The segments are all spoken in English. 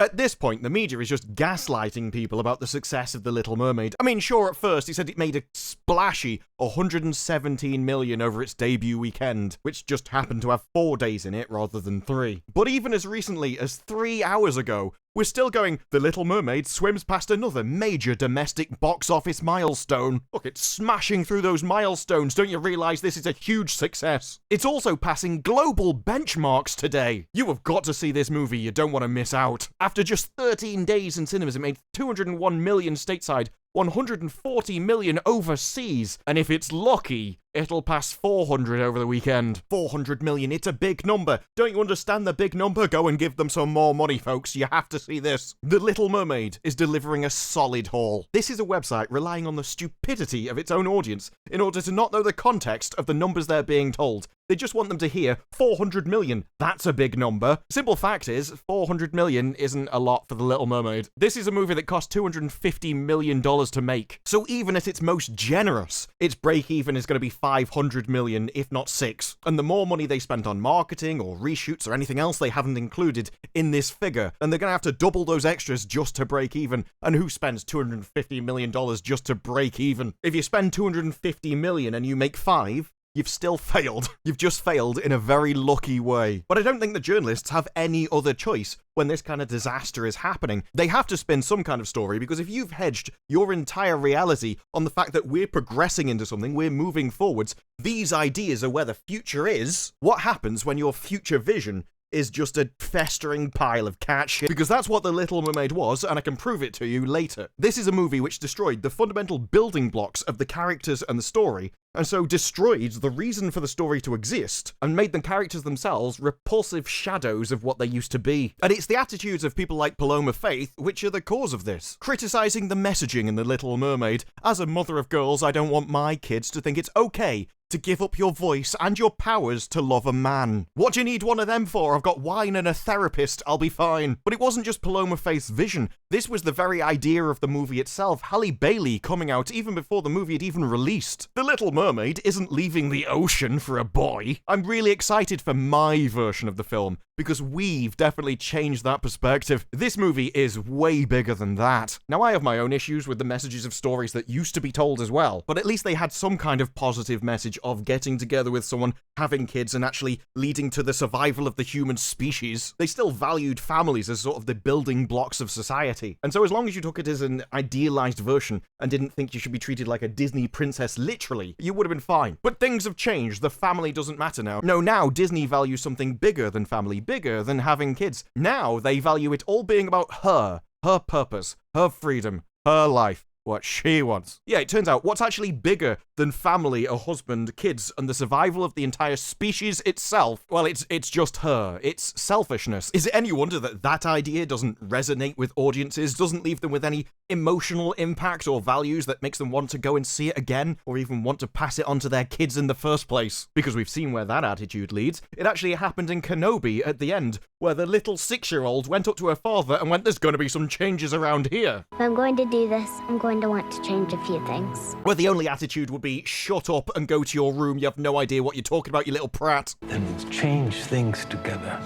At this point, the media is just gaslighting people about the success of The Little Mermaid. I mean, sure, at first he said it made a splashy 117 million over its debut weekend, which just happened to have 4 days in it rather than 3. But even as recently as 3 hours ago, we're still going, The Little Mermaid swims past another major domestic box office milestone. Look, it's smashing through those milestones. Don't you realise this is a huge success? It's also passing global benchmarks today. You have got to see this movie. You don't want to miss out. After just 13 days in cinemas, it made 201 million stateside, 140 million overseas, and if it's lucky, it'll pass 400 over the weekend. 400 million, it's a big number. Don't you understand the big number? Go and give them some more money, folks. You have to see this. The Little Mermaid is delivering a solid haul. This is a website relying on the stupidity of its own audience in order to not know the context of the numbers they're being told. They just want them to hear 400 million. That's a big number. Simple fact is, 400 million isn't a lot for The Little Mermaid. This is a movie that cost $250 million to make. So even at its most generous, its break-even is going to be 500 million, if not 6. And the more money they spent on marketing or reshoots or anything else they haven't included in this figure, and they're going to have to double those extras just to break even. And who spends $250 million just to break even? If you spend $250 million and you make 5, you've still failed. You've just failed in a very lucky way. But I don't think the journalists have any other choice when this kind of disaster is happening. They have to spin some kind of story, because if you've hedged your entire reality on the fact that we're progressing into something, we're moving forwards, these ideas are where the future is, what happens when your future vision is just a festering pile of cat shit? Because that's what The Little Mermaid was, and I can prove it to you later. This is a movie which destroyed the fundamental building blocks of the characters and the story, and so destroyed the reason for the story to exist, and made the characters themselves repulsive shadows of what they used to be. And it's the attitudes of people like Paloma Faith which are the cause of this. Criticising the messaging in The Little Mermaid. As a mother of girls, I don't want my kids to think it's okay to give up your voice and your powers to love a man. What do you need one of them for? I've got wine and a therapist, I'll be fine. But it wasn't just Paloma Faith's vision. This was the very idea of the movie itself. Halle Bailey coming out even before the movie had even released. The Little Mermaid isn't leaving the ocean for a boy. I'm really excited for my version of the film, because we've definitely changed that perspective. This movie is way bigger than that. Now, I have my own issues with the messages of stories that used to be told as well, but at least they had some kind of positive message of getting together with someone, having kids, and actually leading to the survival of the human species. They still valued families as sort of the building blocks of society. And so as long as you took it as an idealized version and didn't think you should be treated like a Disney princess literally, you would have been fine. But things have changed. The family doesn't matter now. No, now Disney values something bigger than family, bigger than having kids. Now they value it all being about her purpose, her freedom, her life, what she wants. Yeah, it turns out what's actually bigger than family, a husband, kids, and the survival of the entire species itself, well, it's just her. It's selfishness. Is it any wonder that that idea doesn't resonate with audiences, doesn't leave them with any emotional impact or values that makes them want to go and see it again, or even want to pass it on to their kids in the first place? Because we've seen where that attitude leads. It actually happened in Kenobi at the end, where the little 6-year-old went up to her father and went, there's going to be some changes around here. If I'm going to do this, I'm going to want to change a few things. Where the only attitude would be, shut up and go to your room, you have no idea what you're talking about, you little prat. Then we'll change things together.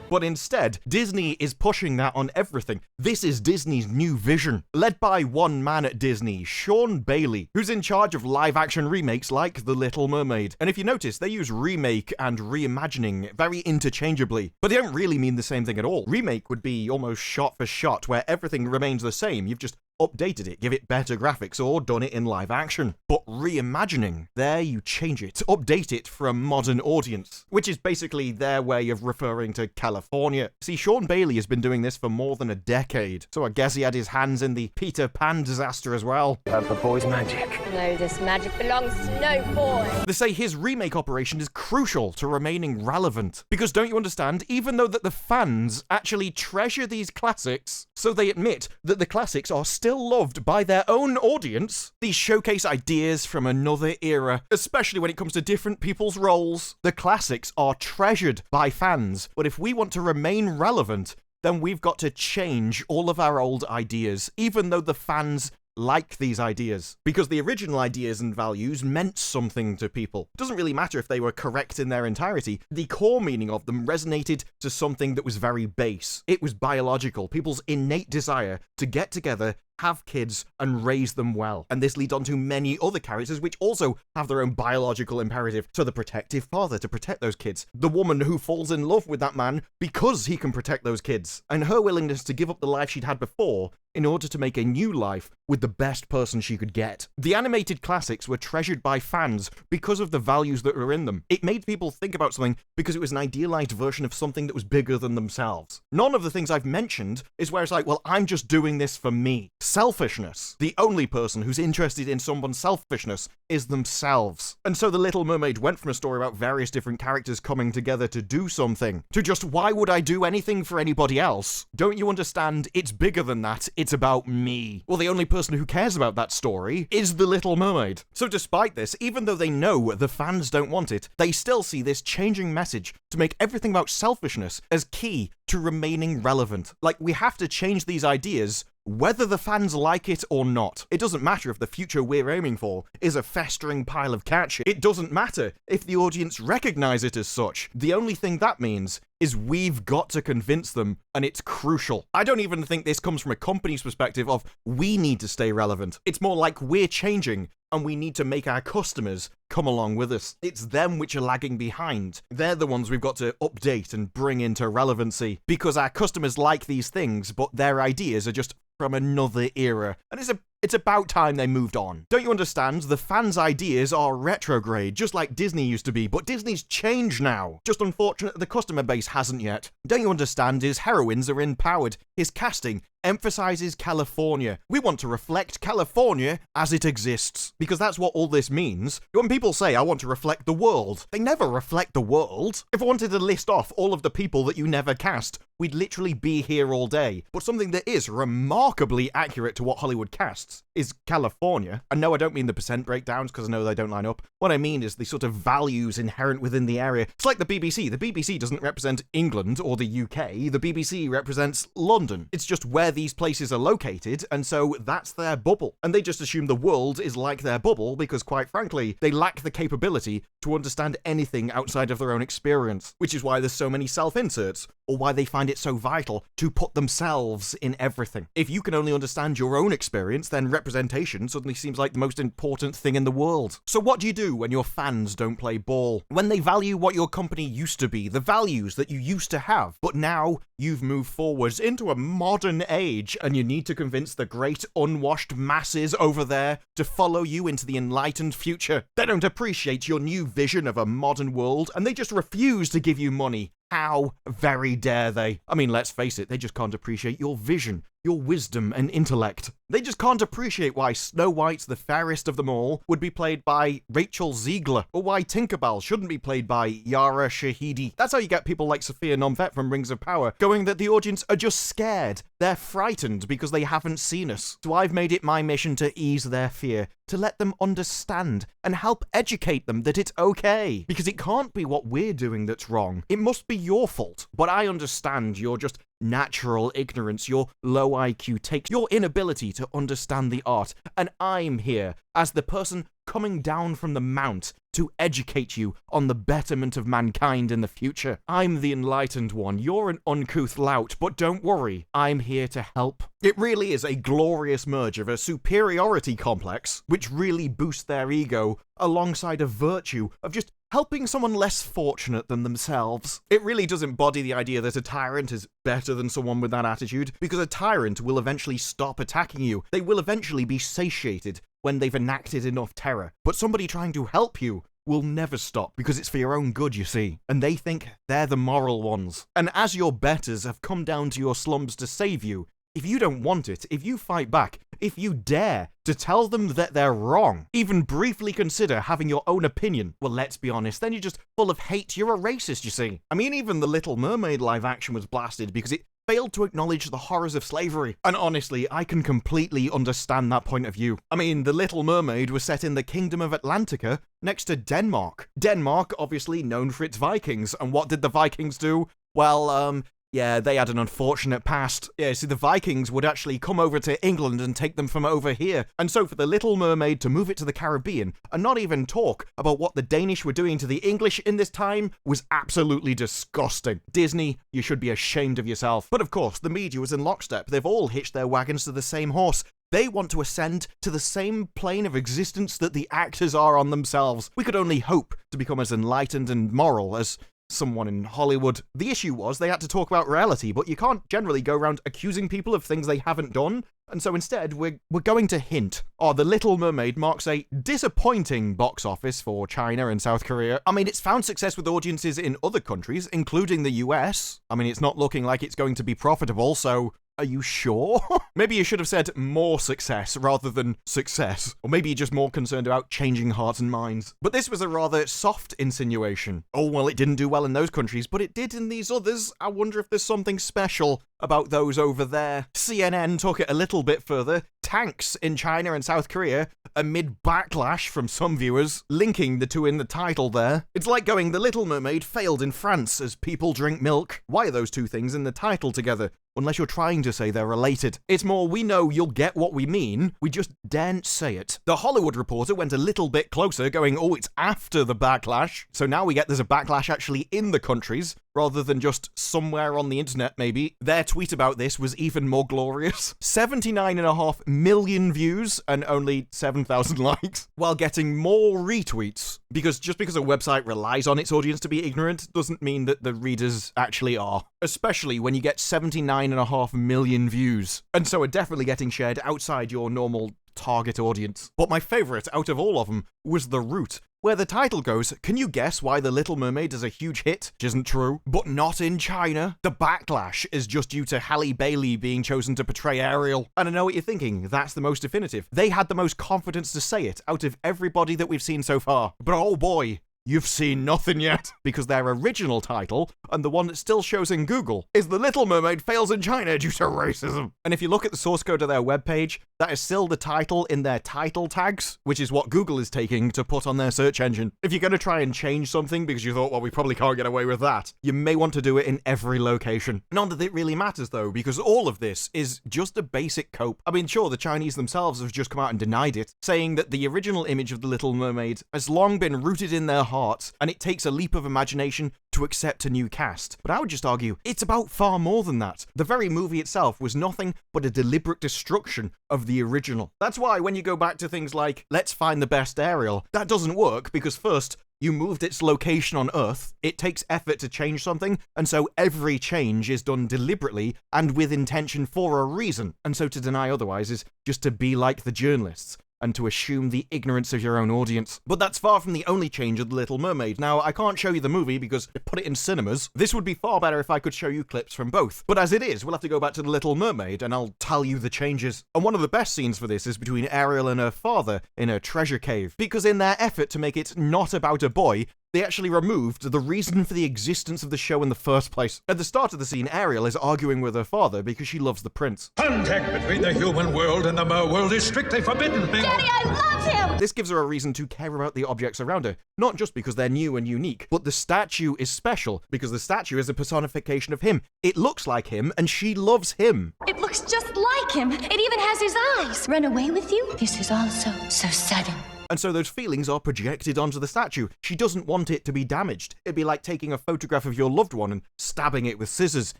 But instead, Disney is pushing that on everything. This is Disney's new vision, led by one man at Disney, Sean Bailey, who's in charge of live-action remakes like The Little Mermaid. And if you notice, they use remake and reimagining very interchangeably, but they don't really mean the same thing at all. Remake would be almost shot for shot, where everything remains the same. You've just updated it, give it better graphics, or done it in live action. But reimagining, there you change it, update it for a modern audience, which is basically their way of referring to California. See, Sean Bailey has been doing this for more than a decade, so I guess he had his hands in the Peter Pan disaster as well. The boy's magic. No, this magic belongs to no boy. They say his remake operation is crucial to remaining relevant, because don't you understand, even though that the fans actually treasure these classics, so they admit that the classics are still loved by their own audience, these showcase ideas from another era, especially when it comes to different people's roles. The classics are treasured by fans, but if we want to remain relevant, then we've got to change all of our old ideas, even though the fans like these ideas, because the original ideas and values meant something to people. It doesn't really matter if they were correct in their entirety. The core meaning of them resonated to something that was very base. It was biological, people's innate desire to get together, have kids, and raise them well. And this leads on to many other characters which also have their own biological imperative. So the protective father to protect those kids. The woman who falls in love with that man because he can protect those kids. And her willingness to give up the life she'd had before in order to make a new life with the best person she could get. The animated classics were treasured by fans because of the values that were in them. It made people think about something because it was an idealized version of something that was bigger than themselves. None of the things I've mentioned is where it's like, well, I'm just doing this for me. Selfishness. The only person who's interested in someone's selfishness is themselves. And so The Little Mermaid went from a story about various different characters coming together to do something, to just, why would I do anything for anybody else? Don't you understand? It's bigger than that. It's about me. Well, the only person who cares about that story is The Little Mermaid. So despite this, even though they know the fans don't want it, they still see this changing message to make everything about selfishness as key to remaining relevant. Like, we have to change these ideas whether the fans like it or not. It doesn't matter if the future we're aiming for is a festering pile of cat shit. It doesn't matter if the audience recognize it as such. The only thing that means is we've got to convince them, and it's crucial. I don't even think this comes from a company's perspective of we need to stay relevant. It's more like we're changing, and we need to make our customers come along with us. It's them which are lagging behind. They're the ones we've got to update and bring into relevancy, because our customers like these things, but their ideas are just from another era. And it's about time they moved on. Don't you understand? The fans' ideas are retrograde, just like Disney used to be, but Disney's changed now. Just unfortunate that the customer base hasn't yet. Don't you understand? His heroines are empowered. His casting emphasizes California. We want to reflect California as it exists, because that's what all this means. When people say, I want to reflect the world, they never reflect the world. If I wanted to list off all of the people that you never cast, we'd literally be here all day. But something that is remarkably accurate to what Hollywood casts is California. And no, I don't mean the percent breakdowns, because I know they don't line up. What I mean is the sort of values inherent within the area. It's like the BBC. The BBC doesn't represent England or the UK. The BBC represents London. It's just where these places are located, and so that's their bubble. And they just assume the world is like their bubble because, quite frankly, they lack the capability to understand anything outside of their own experience, which is why there's so many self-inserts, or why they find it so vital to put themselves in everything. If you can only understand your own experience, then representation suddenly seems like the most important thing in the world. So what do you do when your fans don't play ball? When they value what your company used to be, the values that you used to have, but now you've moved forwards into a modern age, and you need to convince the great unwashed masses over there to follow you into the enlightened future. They don't appreciate your new vision of a modern world, and they just refuse to give you money. How very dare they? I mean, let's face it, they just can't appreciate your vision, your wisdom and intellect. They just can't appreciate why Snow White, the fairest of them all, would be played by Rachel Ziegler, or why Tinkerbell shouldn't be played by Yara Shahidi. That's how you get people like Sophia Nomfet from Rings of Power going that the audience are just scared. They're frightened because they haven't seen us. So I've made it my mission to ease their fear, to let them understand and help educate them that it's okay. Because it can't be what we're doing that's wrong. It must be your fault. But I understand your just natural ignorance, your low IQ takes, your inability to understand the art. And I'm here as the person coming down from the mount to educate you on the betterment of mankind in the future. I'm the enlightened one. You're an uncouth lout, but don't worry, I'm here to help. It really is a glorious merge of a superiority complex, which really boosts their ego, alongside a virtue of just helping someone less fortunate than themselves. It really does embody the idea that a tyrant is better than someone with that attitude, because a tyrant will eventually stop attacking you. They will eventually be satiated when they've enacted enough terror. But somebody trying to help you will never stop, because it's for your own good, you see. And they think they're the moral ones. And as your betters have come down to your slums to save you, if you don't want it, if you fight back, if you dare to tell them that they're wrong, even briefly consider having your own opinion, well, let's be honest, then you're just full of hate. You're a racist, you see. I mean, even the Little Mermaid live action was blasted because it failed to acknowledge the horrors of slavery. And honestly, I can completely understand that point of view. I mean, the Little Mermaid was set in the Kingdom of Atlantica next to Denmark. Denmark, obviously known for its Vikings. And what did the Vikings do? Well, Yeah, they had an unfortunate past. Yeah, see, the Vikings would actually come over to England and take them from over here. And so for the Little Mermaid to move it to the Caribbean and not even talk about what the Danish were doing to the English in this time was absolutely disgusting. Disney, you should be ashamed of yourself. But of course, the media was in lockstep. They've all hitched their wagons to the same horse. They want to ascend to the same plane of existence that the actors are on themselves. We could only hope to become as enlightened and moral as someone in Hollywood. The issue was they had to talk about reality, but you can't generally go around accusing people of things they haven't done. And so instead, we're going to hint. The Little Mermaid marks a disappointing box office for China and South Korea. I mean, it's found success with audiences in other countries, including the US. I mean, it's not looking like it's going to be profitable, so are you sure? Maybe you should have said more success rather than success. Or maybe you're just more concerned about changing hearts and minds. But this was a rather soft insinuation. Oh, well, it didn't do well in those countries, but it did in these others. I wonder if there's something special about those over there. CNN took it a little bit further. Tanks in China and South Korea amid backlash from some viewers, linking the two in the title there. It's like going The Little Mermaid failed in France as people drink milk. Why are those two things in the title together? Unless you're trying to say they're related. It's more, we know you'll get what we mean, we just daren't say it. The Hollywood Reporter went a little bit closer, going, oh, it's after the backlash. So now we get there's a backlash actually in the countries, rather than just somewhere on the internet, maybe. Their tweet about this was even more glorious. 79.5 million views and only 7,000 likes, while getting more retweets. Because just because a website relies on its audience to be ignorant doesn't mean that the readers actually are. Especially when you get 79.5 million views. And so are definitely getting shared outside your normal target audience. But my favourite out of all of them was The Root, where the title goes, can you guess why The Little Mermaid is a huge hit? Which isn't true. But not in China. The backlash is just due to Halle Bailey being chosen to portray Ariel. And I know what you're thinking, that's the most definitive. They had the most confidence to say it out of everybody that we've seen so far. But oh boy, you've seen nothing yet, because their original title, and the one that still shows in Google, is The Little Mermaid Fails in China Due to Racism. And if you look at the source code of their webpage, that is still the title in their title tags, which is what Google is taking to put on their search engine. If you're going to try and change something because you thought, well, we probably can't get away with that, you may want to do it in every location. Not that it really matters, though, because all of this is just a basic cope. I mean, sure, the Chinese themselves have just come out and denied it, saying that the original image of The Little Mermaid has long been rooted in their hearts, and it takes a leap of imagination to accept a new cast. But I would just argue, it's about far more than that. The very movie itself was nothing but a deliberate destruction of the original. That's why when you go back to things like, let's find the best Ariel, that doesn't work, because first, you moved its location on Earth, it takes effort to change something, and so every change is done deliberately and with intention for a reason. And so to deny otherwise is just to be like the journalists, and to assume the ignorance of your own audience. But that's far from the only change of The Little Mermaid. Now, I can't show you the movie because I put it in cinemas. This would be far better if I could show you clips from both. But as it is, we'll have to go back to The Little Mermaid and I'll tell you the changes. And one of the best scenes for this is between Ariel and her father in a treasure cave. Because in their effort to make it not about a boy, they actually removed the reason for the existence of the show in the first place. At the start of the scene, Ariel is arguing with her father because she loves the prince. Contact between the human world and the mer world is strictly forbidden. Daddy, I love him! This gives her a reason to care about the objects around her, not just because they're new and unique, but the statue is special because the statue is a personification of him. It looks like him and she loves him. It looks just like him. It even has his eyes. Run away with you? This is also so sudden. And so those feelings are projected onto the statue. She doesn't want it to be damaged. It'd be like taking a photograph of your loved one and stabbing it with scissors.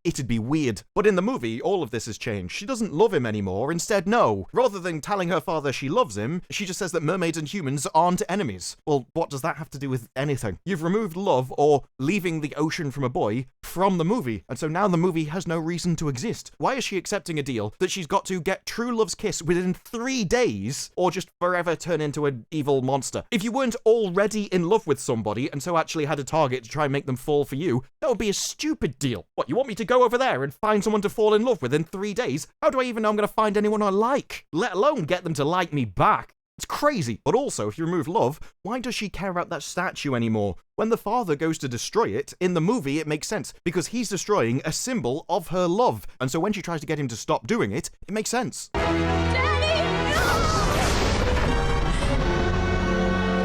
It'd be weird. But in the movie, all of this has changed. She doesn't love him anymore. Instead, no. Rather than telling her father she loves him, she just says that mermaids and humans aren't enemies. Well, what does that have to do with anything? You've removed love, or leaving the ocean from a boy, from the movie. And so now the movie has no reason to exist. Why is she accepting a deal that she's got to get true love's kiss within 3 days, or just forever turn into an evil monster? If you weren't already in love with somebody and so actually had a target to try and make them fall for you, that would be a stupid deal. What, you want me to go over there and find someone to fall in love with in 3 days? How do I even know I'm going to find anyone I like? Let alone get them to like me back. It's crazy. But also, if you remove love, why does she care about that statue anymore? When the father goes to destroy it, in the movie it makes sense, because he's destroying a symbol of her love. And so when she tries to get him to stop doing it, it makes sense.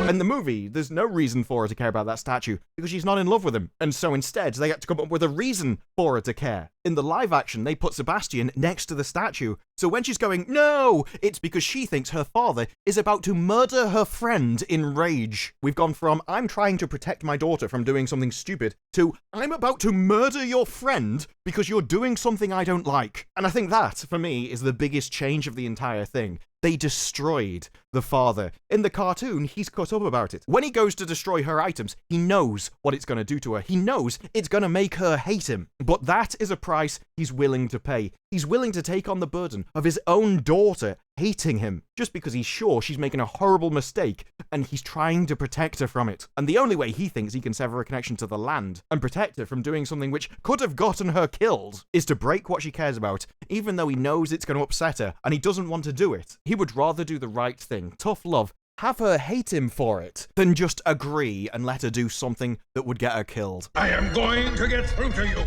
In the movie, there's no reason for her to care about that statue because she's not in love with him. And so instead, they had to come up with a reason for her to care. In the live action, they put Sebastian next to the statue. So when she's going, no, it's because she thinks her father is about to murder her friend in rage. We've gone from, I'm trying to protect my daughter from doing something stupid, to, I'm about to murder your friend because you're doing something I don't like. And I think that, for me, is the biggest change of the entire thing. They destroyed the father. In the cartoon, he's cut up about it. When he goes to destroy her items, he knows what it's going to do to her. He knows it's going to make her hate him. But that is a price he's willing to pay. He's willing to take on the burden of his own daughter hating him just because he's sure she's making a horrible mistake and he's trying to protect her from it. And the only way he thinks he can sever a connection to the land and protect her from doing something which could have gotten her killed is to break what she cares about, even though he knows it's going to upset her and he doesn't want to do it. He would rather do the right thing, tough love, have her hate him for it, than just agree and let her do something that would get her killed. I am going to get through to you,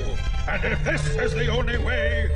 and if this is the only way,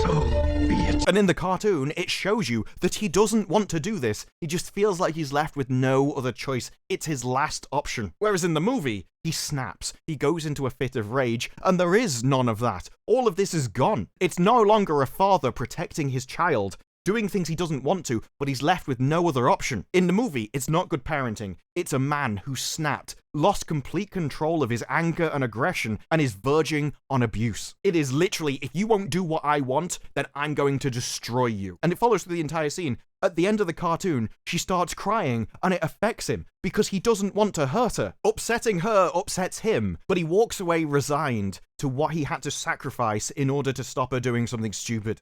so be it. And in the cartoon, it shows you that he doesn't want to do this. He just feels like he's left with no other choice. It's his last option. Whereas in the movie, he snaps, he goes into a fit of rage, and there is none of that. All of this is gone. It's no longer a father protecting his child, doing things he doesn't want to, but he's left with no other option. In the movie, it's not good parenting. It's a man who snapped, lost complete control of his anger and aggression, and is verging on abuse. It is literally, if you won't do what I want, then I'm going to destroy you. And it follows through the entire scene. At the end of the cartoon, she starts crying, and it affects him because he doesn't want to hurt her. Upsetting her upsets him, but he walks away resigned to what he had to sacrifice in order to stop her doing something stupid.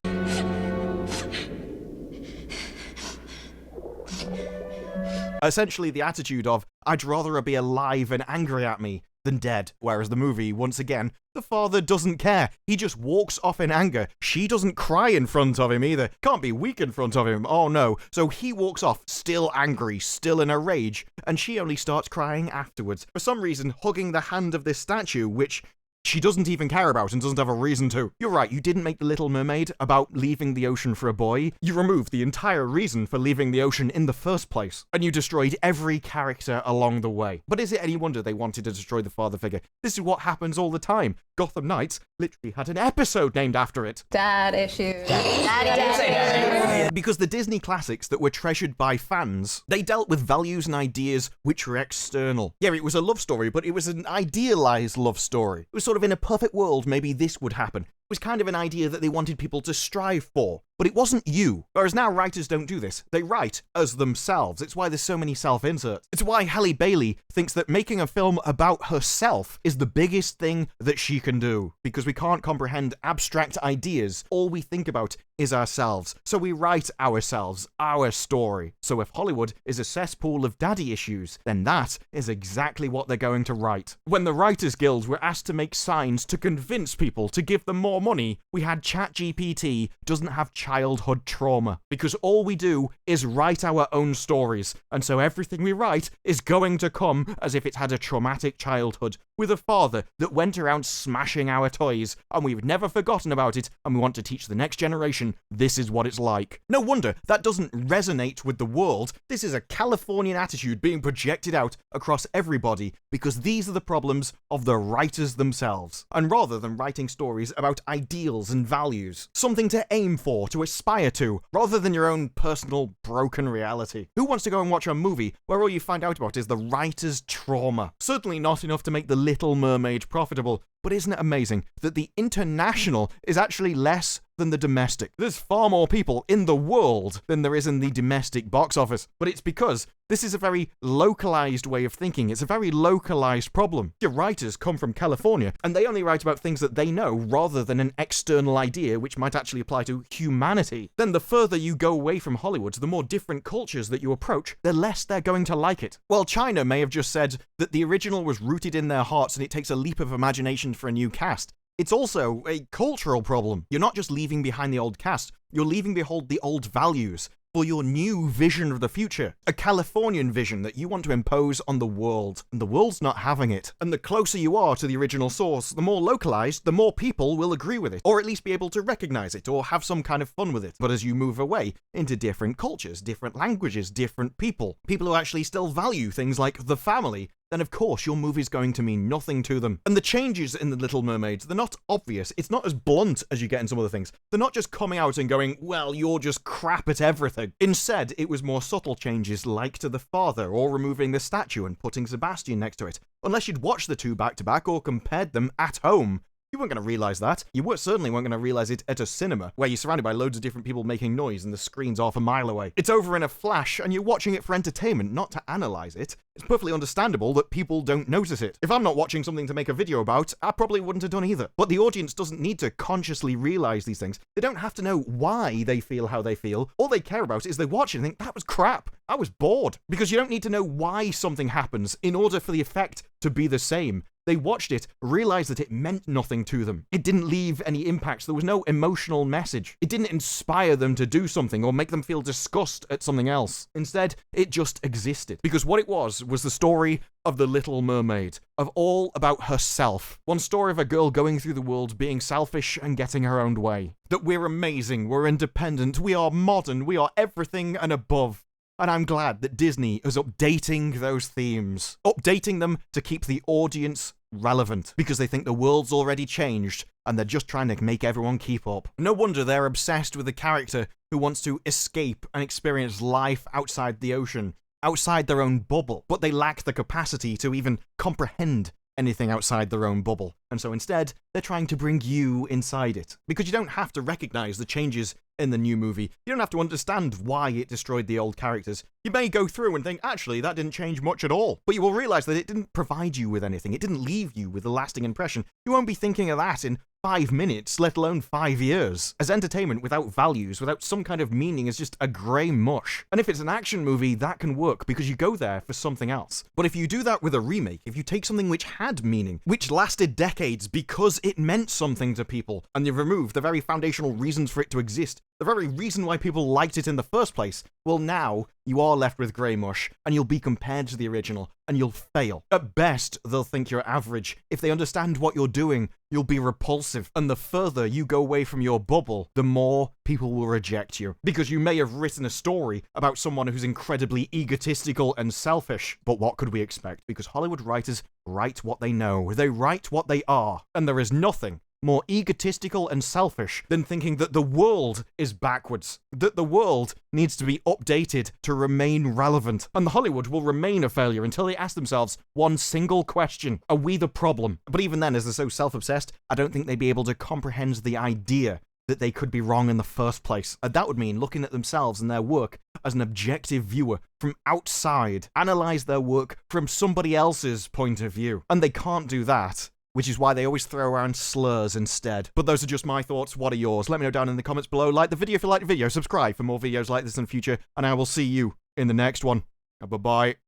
Essentially the attitude of, I'd rather her be alive and angry at me than dead. Whereas the movie, once again, the father doesn't care. He just walks off in anger. She doesn't cry in front of him either. Can't be weak in front of him. Oh no. So he walks off still angry, still in a rage, and she only starts crying afterwards. For some reason, hugging the hand of this statue, which she doesn't even care about and doesn't have a reason to. You're right, you didn't make The Little Mermaid about leaving the ocean for a boy. You removed the entire reason for leaving the ocean in the first place. And you destroyed every character along the way. But is it any wonder they wanted to destroy the father figure? This is what happens all the time. Gotham Knights literally had an episode named after it. Dad issues. Daddy. Because the Disney classics that were treasured by fans, they dealt with values and ideas which were external. Yeah, it was a love story, but it was an idealized love story. It was sort of in a perfect world, maybe this would happen. It was kind of an idea that they wanted people to strive for, but it wasn't you. Whereas now writers don't do this. They write as themselves. It's why there's so many self-inserts. It's why Halle Bailey thinks that making a film about herself is the biggest thing that she can do, because we can't comprehend abstract ideas. All we think about is ourselves. So we write ourselves, our story. So if Hollywood is a cesspool of daddy issues, then that is exactly what they're going to write. When the Writers Guild were asked to make signs to convince people to give them more money, we had ChatGPT doesn't have childhood trauma, because all we do is write our own stories, and so everything we write is going to come as if it's had a traumatic childhood, with a father that went around smashing our toys, and we've never forgotten about it, and we want to teach the next generation this is what it's like. No wonder that doesn't resonate with the world. This is a Californian attitude being projected out across everybody, because these are the problems of the writers themselves. And rather than writing stories about ideals and values, something to aim for, to aspire to, rather than your own personal broken reality. Who wants to go and watch a movie where all you find out about is the writer's trauma? Certainly not enough to make The Little Mermaid profitable, but isn't it amazing that the international is actually less than the domestic? There's far more people in the world than there is in the domestic box office, but it's because this is a very localized way of thinking. It's a very localized problem. Your writers come from California, and they only write about things that they know rather than an external idea which might actually apply to humanity. Then the further you go away from Hollywood, the more different cultures that you approach, the less they're going to like it. While China may have just said that the original was rooted in their hearts and it takes a leap of imagination for a new cast, it's also a cultural problem. You're not just leaving behind the old cast, You're leaving behind the old values for your new vision of the future, a Californian vision that you want to impose on the world, and the world's not having it. And the closer you are to the original source, the more localized, the more people will agree with it, or at least be able to recognize it, or have some kind of fun with it. But as you move away into different cultures, different languages, different people who actually still value things like the family, then of course your movie's going to mean nothing to them. And the changes in The Little Mermaid, they're not obvious. It's not as blunt as you get in some other things. They're not just coming out and going, well, you're just crap at everything. Instead, it was more subtle changes like to the father, or removing the statue and putting Sebastian next to it. Unless you'd watched the two back to back or compared them at home, you weren't going to realise that. You certainly weren't going to realise it at a cinema, where you're surrounded by loads of different people making noise and the screen's half a mile away. It's over in a flash, and you're watching it for entertainment, not to analyse it. It's perfectly understandable that people don't notice it. If I'm not watching something to make a video about, I probably wouldn't have done either. But the audience doesn't need to consciously realise these things. They don't have to know why they feel how they feel. All they care about is they watch it and think, that was crap. I was bored. Because you don't need to know why something happens in order for the effect to be the same. They watched it, realized that it meant nothing to them. It didn't leave any impacts. There was no emotional message. It didn't inspire them to do something or make them feel disgust at something else. Instead, it just existed. Because what it was the story of the Little Mermaid, of all about herself. One story of a girl going through the world, being selfish and getting her own way. That we're amazing, we're independent, we are modern, we are everything and above. And I'm glad that Disney is updating those themes. Updating them to keep the audience relevant. Because they think the world's already changed and they're just trying to make everyone keep up. No wonder they're obsessed with a character who wants to escape and experience life outside the ocean, outside their own bubble. But they lack the capacity to even comprehend anything outside their own bubble. And so instead, they're trying to bring you inside it. Because you don't have to recognize the changes in the new movie. You don't have to understand why it destroyed the old characters. You may go through and think, actually, that didn't change much at all. But you will realize that it didn't provide you with anything. It didn't leave you with a lasting impression. You won't be thinking of that in 5 minutes, let alone 5 years. As entertainment without values, without some kind of meaning, is just a grey mush. And if it's an action movie, that can work because you go there for something else. But if you do that with a remake, if you take something which had meaning, which lasted decades because it meant something to people, and you remove the very foundational reasons for it to exist, the very reason why people liked it in the first place, well, now you are left with grey mush, and you'll be compared to the original, and you'll fail. At best, they'll think you're average. If they understand what you're doing, you'll be repulsive. And the further you go away from your bubble, the more people will reject you. Because you may have written a story about someone who's incredibly egotistical and selfish. But what could we expect? Because Hollywood writers write what they know. They write what they are. And there is nothing more egotistical and selfish than thinking that the world is backwards, that the world needs to be updated to remain relevant. And Hollywood will remain a failure until they ask themselves one single question: are we the problem? But even then, as they're so self-obsessed, I don't think they'd be able to comprehend the idea that they could be wrong in the first place. And that would mean looking at themselves and their work as an objective viewer from outside, analyze their work from somebody else's point of view. And they can't do that, which is why they always throw around slurs instead. But those are just my thoughts. What are yours? Let me know down in the comments below. Like the video if you like the video. Subscribe for more videos like this in the future. And I will see you in the next one. Bye-bye.